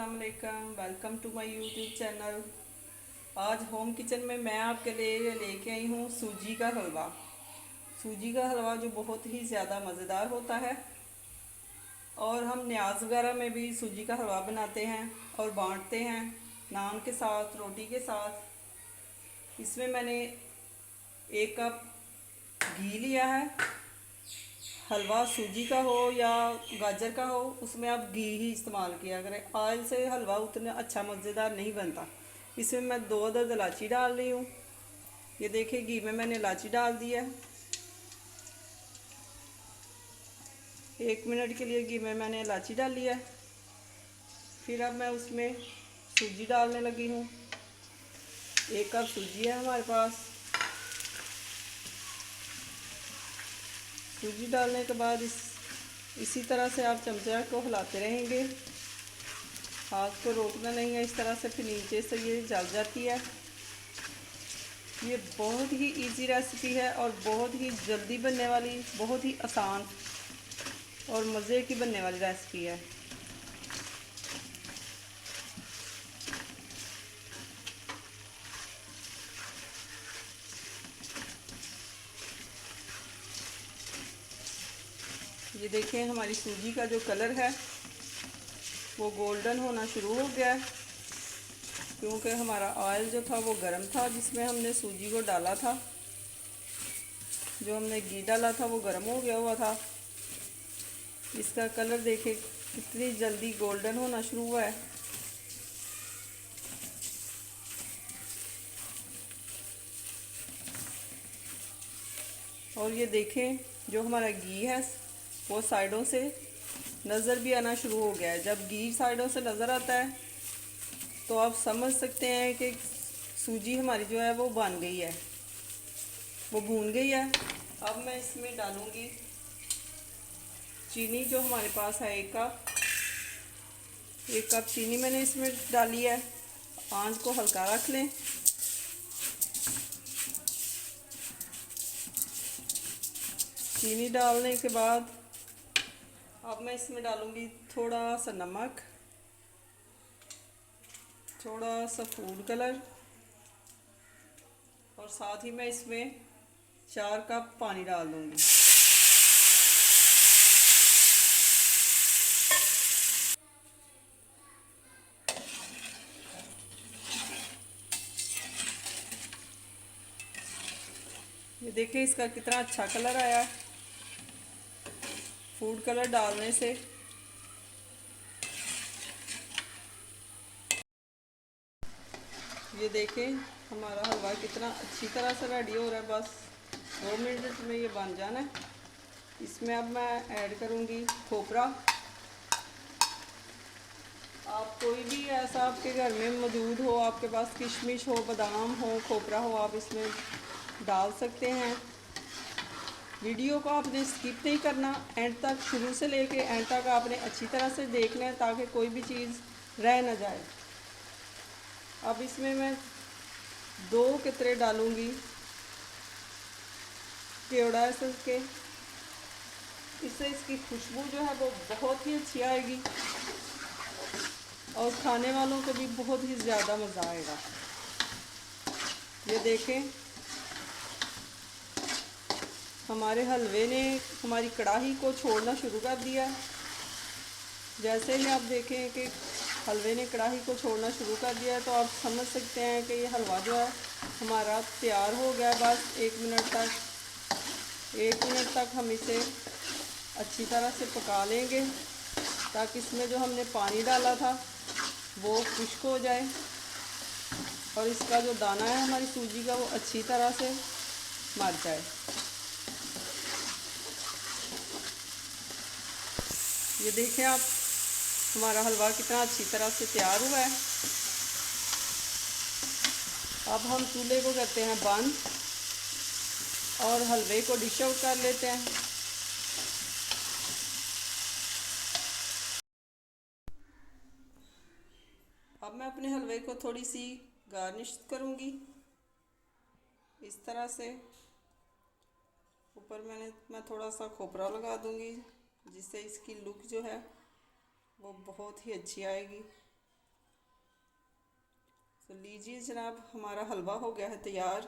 अस्सलाम वालेकुम, welcome to my YouTube channel. आज होम किचन में मैं आपके लिए लेके आई हूँ सूजी का हलवा। सूजी का हलवा जो बहुत ही ज़्यादा मज़ेदार होता है और हम न्याज वगैरह में भी सूजी का हलवा बनाते हैं और बांटते हैं नान के साथ, रोटी के साथ। इसमें मैंने 1 कप घी लिया है। हलवा सूजी का हो या गाजर का हो, उसमें आप घी ही इस्तेमाल किया करें। ऑयल से हलवा उतना अच्छा मज़ेदार नहीं बनता। इसमें मैं 2 अदद इलायची डाल रही हूँ। ये देखिए, घी में मैंने इलायची डाल दी है। 1 मिनट के लिए घी में मैंने इलायची डाल लिया है। फिर अब मैं उसमें सूजी डालने लगी हूँ। 1 कप सूजी है हमारे पास। सूजी डालने के बाद इसी तरह से आप चमचा को हिलाते रहेंगे। हाथ को रोकना नहीं है, इस तरह से फिर नीचे से ये जल जाती है। ये बहुत ही इजी रेसिपी है और बहुत ही जल्दी बनने वाली, बहुत ही आसान और मज़े की बनने वाली रेसिपी है। ये देखें, हमारी सूजी का जो कलर है वो गोल्डन होना शुरू हो गया है, क्योंकि हमारा ऑयल जो था वो गर्म था जिसमें हमने सूजी को डाला था। जो हमने घी डाला था वो गर्म हो गया हुआ था। इसका कलर देखें कितनी जल्दी गोल्डन होना शुरू हुआ है। और ये देखें, जो हमारा घी है वो साइडों से नज़र भी आना शुरू हो गया है। जब घी साइडों से नज़र आता है तो आप समझ सकते हैं कि सूजी हमारी जो है वो बन गई है, वो भून गई है। अब मैं इसमें डालूंगी चीनी, जो हमारे पास है 1 कप। 1 कप चीनी मैंने इसमें डाली है। आंच को हल्का रख लें। चीनी डालने के बाद अब मैं इसमें डालूंगी थोड़ा सा नमक, थोड़ा सा फूड कलर और साथ ही मैं इसमें 4 कप पानी डाल दूंगी। ये देखिए, इसका कितना अच्छा कलर आया फूड कलर डालने से। ये देखें, हमारा हलवा कितना अच्छी तरह से रेडी हो रहा है। बस 2 मिनट में ये बन जाना है। इसमें अब मैं ऐड करूँगी खोपरा। आप कोई भी ऐसा आपके घर में मौजूद हो, आपके पास किशमिश हो, बादाम हो, खोपरा हो, आप इसमें डाल सकते हैं। वीडियो को आपने स्किप नहीं करना, एंड तक, शुरू से लेके एंड तक आपने अच्छी तरह से देखना है ताकि कोई भी चीज़ रह ना जाए। अब इसमें मैं 2 कितरे डालूँगी केवड़ा एसेंस के। इससे इसकी खुशबू जो है वो बहुत ही अच्छी आएगी और खाने वालों को भी बहुत ही ज़्यादा मज़ा आएगा। ये देखें, हमारे हलवे ने हमारी कढ़ाई को छोड़ना शुरू कर दिया। जैसे ही आप देखें कि हलवे ने कढ़ाई को छोड़ना शुरू कर दिया है तो आप समझ सकते हैं कि ये हलवा जो है हमारा तैयार हो गया। बस 1 मिनट तक हम इसे अच्छी तरह से पका लेंगे ताकि इसमें जो हमने पानी डाला था वो खुश्क हो जाए और इसका जो दाना है हमारी सूजी का वो अच्छी तरह से मर जाए। ये देखें आप, हमारा हलवा कितना अच्छी तरह से तैयार हुआ है। अब हम चूल्हे को करते हैं बंद और हलवे को डिश आउट कर लेते हैं। अब मैं अपने हलवे को थोड़ी सी गार्निश करूँगी इस तरह से। ऊपर मैं थोड़ा सा खोपरा लगा दूँगी जिससे इसकी लुक जो है वो बहुत ही अच्छी आएगी। तो लीजिए जनाब, हमारा हलवा हो गया है तैयार।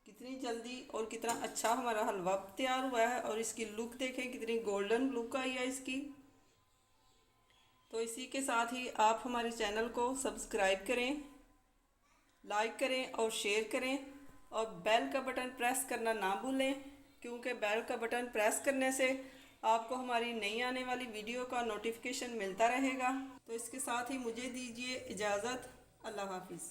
कितनी जल्दी और कितना अच्छा हमारा हलवा तैयार हुआ है, और इसकी लुक देखें कितनी गोल्डन लुक आई है इसकी। तो इसी के साथ ही आप हमारे चैनल को सब्सक्राइब करें, लाइक करें और शेयर करें, और बेल का बटन प्रेस करना ना भूलें, क्योंकि बेल का बटन प्रेस करने से आपको हमारी नई आने वाली वीडियो का नोटिफिकेशन मिलता रहेगा। तो इसके साथ ही मुझे दीजिए इजाज़त। अल्लाह हाफिज़।